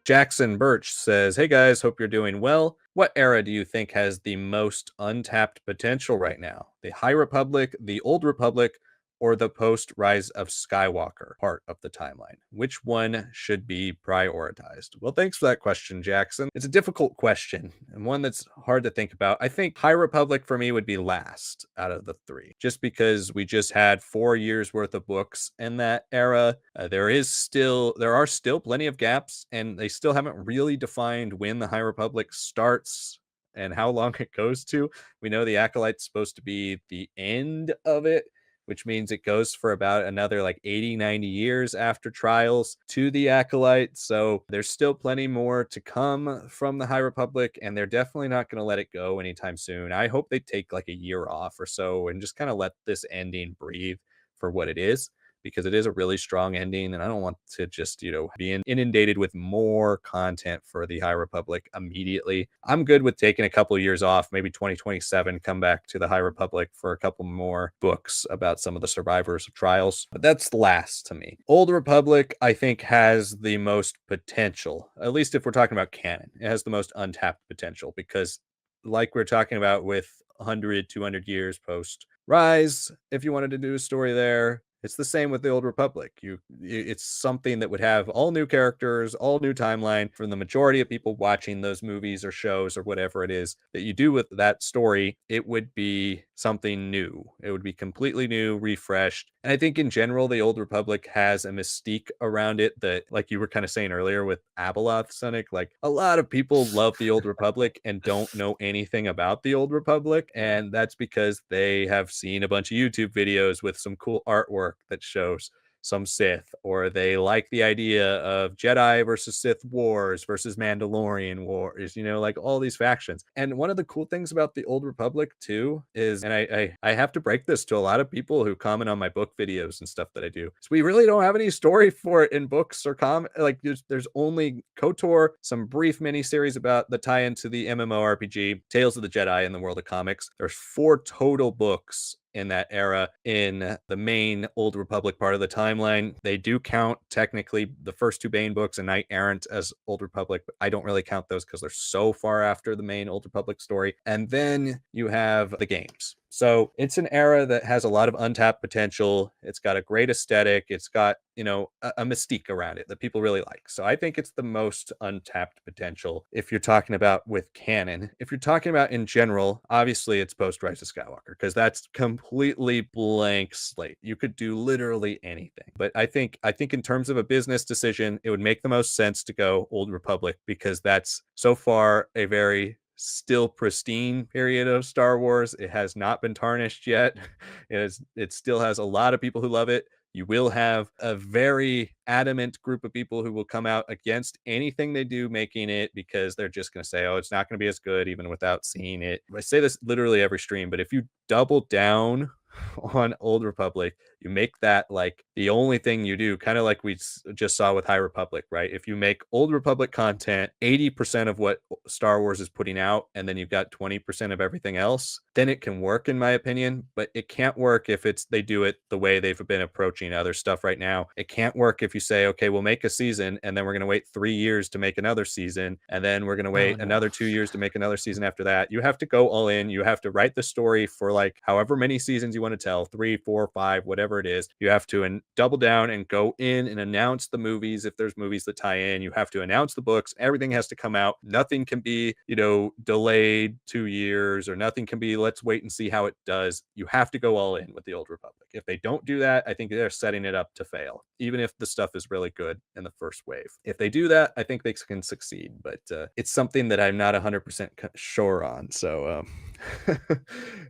Jackson Birch says, "Hey guys, hope you're doing well. What era do you think has the most untapped potential right now? The High Republic, the Old Republic, or the post Rise of Skywalker part of the timeline? Which one should be prioritized?" Well, thanks for that question, Jackson. It's a difficult question and one that's hard to think about. I think High Republic for me would be last out of the three, just because we just had 4 years worth of books in that era. There are still plenty of gaps, and they still haven't really defined when the High Republic starts and how long it goes to. We know the Acolyte's supposed to be the end of it, which means it goes for about another like 80, 90 years after Trials to the Acolyte. So there's still plenty more to come from the High Republic, and they're definitely not going to let it go anytime soon. I hope they take like a year off or so and just kind of let this ending breathe for what it is, because it is a really strong ending, and I don't want to just, be inundated with more content for the High Republic immediately. I'm good with taking a couple of years off, maybe 2027, come back to the High Republic for a couple more books about some of the survivors of Trials. But that's last to me. Old Republic, I think, has the most potential, at least if we're talking about canon. It has the most untapped potential because, like we're talking about with 100, 200 years post Rise, if you wanted to do a story there, it's the same with the Old Republic. It's something that would have all new characters, all new timeline from the majority of people watching those movies or shows or whatever it is that you do with that story. It would be something new. It would be completely new, refreshed. And I think in general, the Old Republic has a mystique around it that, like you were kind of saying earlier with Abeloth, Sanak, like a lot of people love the Old Republic and don't know anything about the Old Republic. And that's because they have seen a bunch of YouTube videos with some cool artwork that shows some Sith, or they like the idea of Jedi versus Sith wars versus Mandalorian wars, like all these factions. And one of the cool things about the Old Republic too is, and I have to break this to a lot of people who comment on my book videos and stuff that I do, is we really don't have any story for it in books or like there's only KOTOR, some brief miniseries about the tie into the MMORPG, Tales of the Jedi in the world of comics. There's 4 total books in that era in the main Old Republic part of the timeline. They do count technically the first 2 Bane books and Knight Errant as Old Republic, but I don't really count those because they're so far after the main Old Republic story. And then you have the games. So it's an era that has a lot of untapped potential. It's got a great aesthetic. It's got, a mystique around it that people really like. So I think it's the most untapped potential if you're talking about with canon. If you're talking about in general, obviously it's post Rise of Skywalker, because that's completely blank slate. You could do literally anything. But I think in terms of a business decision, it would make the most sense to go Old Republic, because that's so far a very still pristine period of Star Wars. It has not been tarnished yet. It still has a lot of people who love it. You will have a very adamant group of people who will come out against anything they do making it, because they're just going to say, oh, it's not going to be as good even without seeing it. I say this literally every stream, but if you double down on Old Republic, you make that like the only thing you do, kind of like we just saw with High Republic, right? If you make Old Republic content 80% of what Star Wars is putting out, and then you've got 20% of everything else, then it can work, in my opinion. But it can't work if they do it the way they've been approaching other stuff right now. It can't work if you say, okay, we'll make a season, and then we're going to wait 3 years to make another season, and then we're going to Oh wait no. another 2 years to make another season after that. You have to go all in. You have to write the story for like however many seasons you want to tell, 3, 4, 5, whatever it is. You have to double down and go in and announce the movies if there's movies that tie in. You have to announce the books. Everything has to come out. Nothing can be, delayed 2 years, or nothing can be, let's wait and see how it does. You have to go all in with the Old Republic. If they don't do that, I think they're setting it up to fail, even if the stuff is really good in the first wave. If they do that, I think they can succeed, but it's something that I'm not 100% sure on. So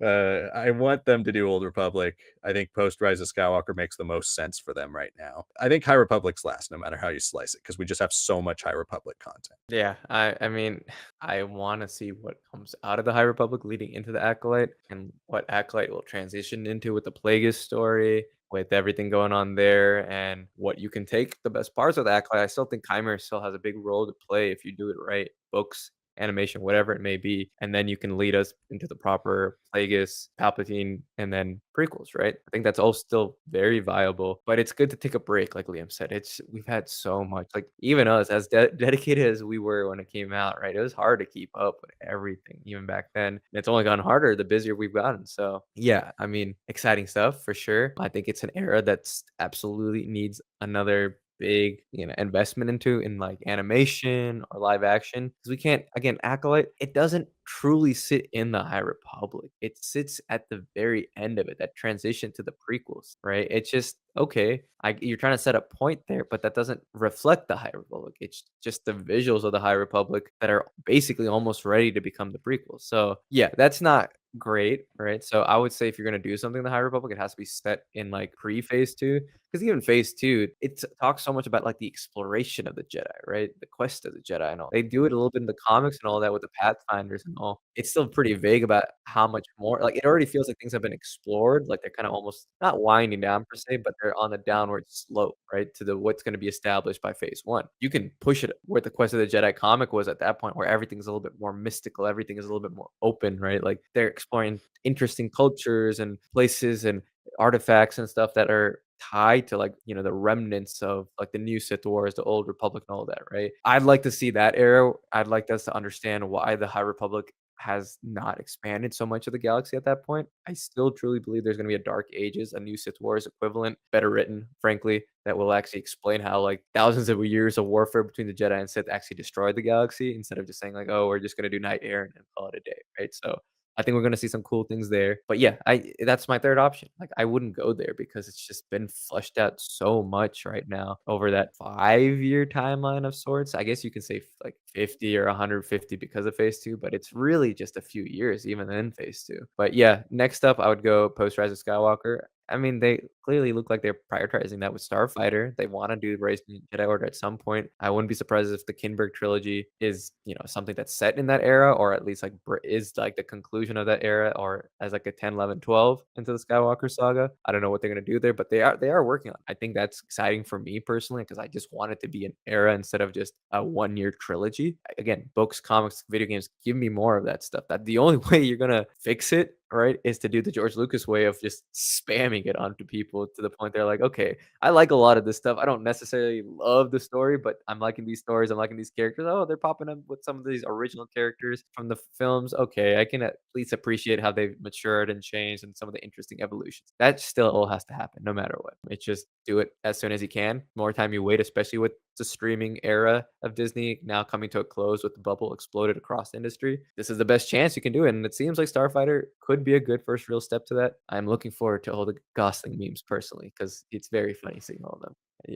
I want them to do Old Republic. I think post Rise of Skywalker makes the most sense for them right now. I think High Republic's last, no matter how you slice it, because we just have so much High Republic content. Yeah, I mean, I want to see what comes out of the High Republic leading into the Acolyte, and what Acolyte will transition into with the Plagueis story, with everything going on there, and what you can take the best parts of the Acolyte. I still think Chimer still has a big role to play if you do it right. Books, animation, whatever it may be, and then you can lead us into the proper Plagueis, Palpatine, and then prequels, right? I think that's all still very viable, but it's good to take a break, like Liam said. It's we've had so much, like even us, as dedicated as we were when it came out, right? It was hard to keep up with everything, even back then. And it's only gotten harder the busier we've gotten. So yeah, I mean, exciting stuff for sure. I think it's an era that's absolutely needs another big, investment into in like animation or live action. Because we can't again, Acolyte, it doesn't truly sit in the High Republic. It sits at the very end of it, that transition to the prequels, right? It's just okay. You're trying to set a point there, but that doesn't reflect the High Republic. It's just the visuals of the High Republic that are basically almost ready to become the prequels. So yeah, that's not great, right? So I would say if you're gonna do something in the High Republic, it has to be set in like pre-phase two. Because even phase two, it talks so much about like the exploration of the Jedi, right? The quest of the Jedi and all. They do it a little bit in the comics and all that with the Pathfinders and all. It's still pretty vague about how much more. Like it already feels like things have been explored. Like they're kind of almost not winding down per se, but they're on the downward slope, right? To the what's going to be established by phase one. You can push it where the quest of the Jedi comic was at that point, where everything's a little bit more mystical, everything is a little bit more open, right? Like they're exploring interesting cultures and places and artifacts and stuff that are tied to like the remnants of like the new Sith Wars, the old Republic, and all that, right? I'd like to see that era. I'd like us to understand why the High Republic has not expanded so much of the galaxy at that point. I still truly believe there's going to be a Dark Ages, a new Sith Wars equivalent, better written, frankly, that will actually explain how like thousands of years of warfare between the Jedi and Sith actually destroyed the galaxy instead of just saying like, oh, we're just going to do Night Errant and call it a day, right? So I think we're gonna see some cool things there. But yeah, I that's my 3rd option. Like, I wouldn't go there because it's just been fleshed out so much right now over that 5-year timeline of sorts. I guess you can say like 50 or 150 because of phase 2, but it's really just a few years even in phase 2. But yeah, next up, I would go post Rise of Skywalker. I mean, they clearly look like they're prioritizing that with Starfighter. They wanna do Rise of the Jedi Order at some point. I wouldn't be surprised if the Kinberg trilogy is, something that's set in that era, or at least, like, is, like, the conclusion of that era, or as, like, a 10, 11, 12 into the Skywalker saga. I don't know what they're gonna do there, but they are working on it. I think that's exciting for me personally because I just want it to be an era instead of just a one-year trilogy. Again, books, comics, video games, give me more of that stuff. That the only way you're gonna fix it, right, is to do the George Lucas way of just spamming it onto people to the point they're like, "Okay, I like a lot of this stuff. I don't necessarily love the story, but I'm liking these stories. I'm liking these characters. Oh, they're popping up with some of these original characters from the films. Okay, I can at least appreciate how they've matured and changed and some of the interesting evolutions." That still all has to happen no matter what. It's just do it as soon as you can. More time you wait, especially with the streaming era of Disney now coming to a close with the bubble exploded across the industry. This is the best chance you can do it, and it seems like Starfighter could be a good first real step to that. I'm looking forward to all the Gosling memes personally because it's very funny seeing all of them.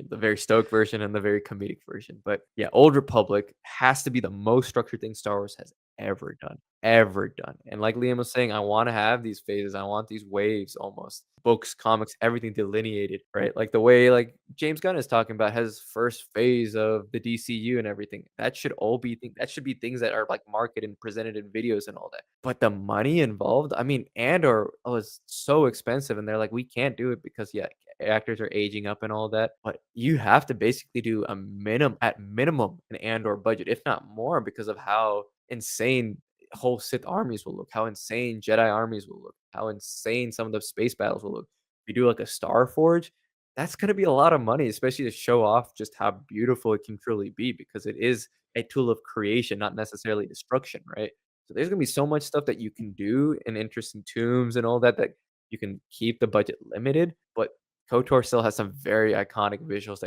The very stoic version and the very comedic version. But yeah, Old Republic has to be the most structured thing Star Wars has ever done. Ever done. And like Liam was saying, I want to have these phases. I want these waves almost. Books, comics, everything delineated, right? Like the way like James Gunn is talking about his first phase of the DCU and everything. That should all be that should be things that are like marketed and presented in videos and all that. But the money involved, I mean, Andor was so expensive, and they're like, we can't do it because yeah, actors are aging up and all that. But you have to basically do a minimum an Andor budget, if not more, because of how insane whole Sith armies will look, how insane Jedi armies will look, how insane some of the space battles will look. If you do like a Star Forge, that's gonna be a lot of money, especially to show off just how beautiful it can truly be because it is a tool of creation, not necessarily destruction, right? So there's gonna be so much stuff that you can do in interesting tombs and all that that you can keep the budget limited, but KOTOR still has some very iconic visuals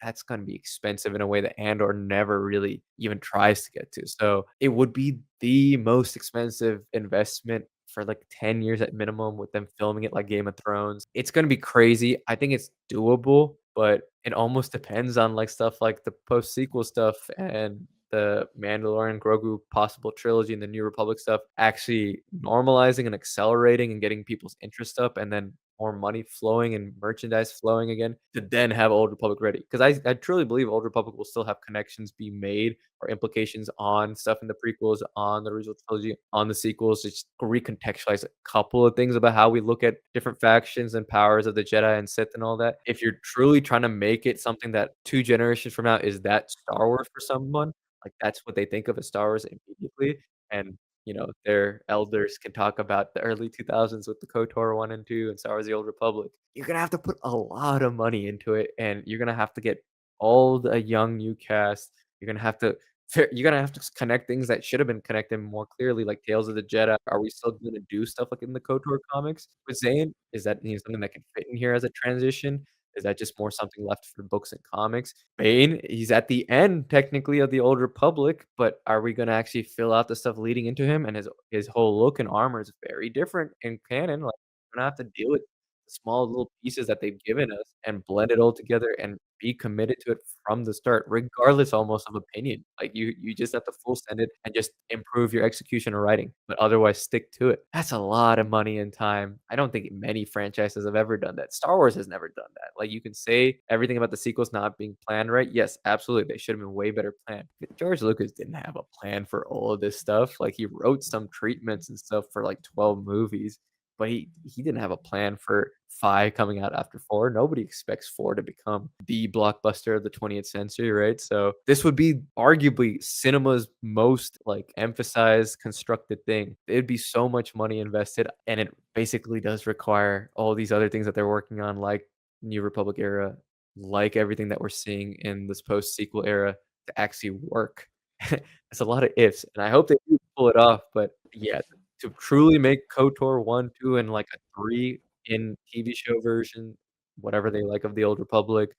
that's gonna be expensive in a way that Andor never really even tries to get to. So, it would be the most expensive investment for, like, 10 years at minimum with them filming it like Game of Thrones. It's gonna be crazy. I think it's doable, but it almost depends on, like, stuff like the post-sequel stuff and the Mandalorian Grogu possible trilogy and the New Republic stuff actually normalizing and accelerating and getting people's interest up, and then more money flowing and merchandise flowing again to then have Old Republic ready. Because I truly believe Old Republic will still have connections be made or implications on stuff in the prequels, on the original trilogy, on the sequels. Just recontextualize a couple of things about how we look at different factions and powers of the Jedi and Sith and all that. If you're truly trying to make it something that 2 generations from now is that Star Wars for someone, Like, that's what they think of as Star Wars immediately, and, their elders can talk about the early 2000s with the KOTOR 1 and 2 and Star Wars: The Old Republic. You're gonna have to put a lot of money into it, and you're gonna have to get all the young new cast. You're gonna have to connect things that should have been connected more clearly, like Tales of the Jedi. Are we still gonna do stuff like in the KOTOR comics with Zayn? Is that, something that can fit in here as a transition? Is that just more something left for books and comics? Bane, he's at the end technically of the Old Republic, but are we gonna actually fill out the stuff leading into him? And his whole look and armor is very different in canon. Like, we're gonna have to deal with the small little pieces that they've given us and blend it all together and be committed to it from the start, regardless almost of opinion. Like, you just have to full send it and just improve your execution or writing, but otherwise stick to it. That's a lot of money and time. I don't think many franchises have ever done that. Star Wars has never done that. Like, you can say everything about the sequels not being planned right. Yes, absolutely, they should have been way better planned. George Lucas didn't have a plan for all of this stuff. Like, he wrote some treatments and stuff for, like, 12 movies, but he didn't have a plan for 5 coming out after 4. Nobody expects 4 to become the blockbuster of the 20th century, right? So, this would be arguably cinema's most, like, emphasized, constructed thing. It'd be so much money invested, and it basically does require all these other things that they're working on, like New Republic era, like everything that we're seeing in this post-sequel era to actually work. It's a lot of ifs, and I hope they do pull it off, but yeah, to truly make KOTOR 1, 2, and, like, a 3 in TV show version, whatever they like of the Old Republic,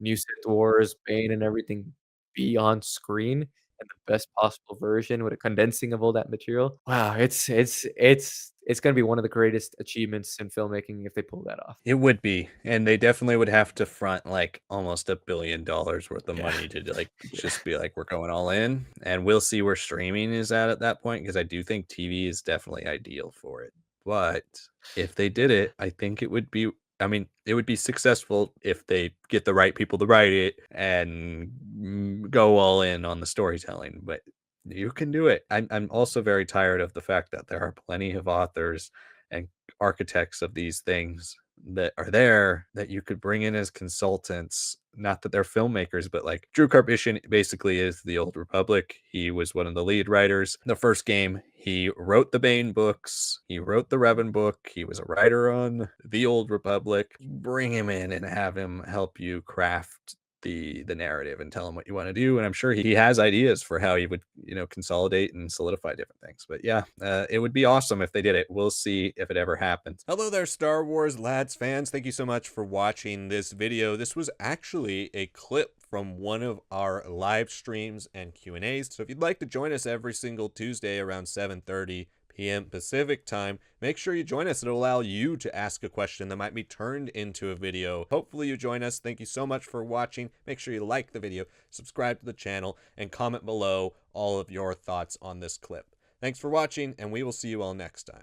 New Sith Wars, Bane, and everything be on screen in the best possible version with a condensing of all that material. Wow, it's gonna be one of the greatest achievements in filmmaking if they pull that off. It would be, and they definitely would have to front, like, almost $1 billion worth of Yeah. money to, like, Yeah. just be like, "We're going all in," and we'll see where streaming is at that point, because I do think TV is definitely ideal for it, but if they did it, I think it would be I mean, it would be successful if they get the right people to write it and, go all in on the storytelling, but you can do it. I'm also very tired of the fact that there are plenty of authors and architects of these things that are there that you could bring in as consultants. Not that they're filmmakers, but like Drew Karpyshyn basically is the Old Republic. He was one of the lead writers. The first game, he wrote the Bane books, he wrote the Revan book, he was a writer on the Old Republic. Bring him in and have him help you craft the narrative and tell him what you want to do, and I'm sure he has ideas for how he would consolidate and solidify different things. But yeah, it would be awesome if they did it. We'll see if it ever happens. Hello there, Star Wars lads fans. Thank you so much for watching this video. This was actually a clip from one of our live streams and Q&As. So if you'd like to join us every single Tuesday around 7:30 p.m. Pacific time, make sure you join us. It'll allow you to ask a question that might be turned into a video. Hopefully you join us. Thank you so much for watching. Make sure you like the video, subscribe to the channel, and comment below all of your thoughts on this clip. Thanks for watching, and we will see you all next time.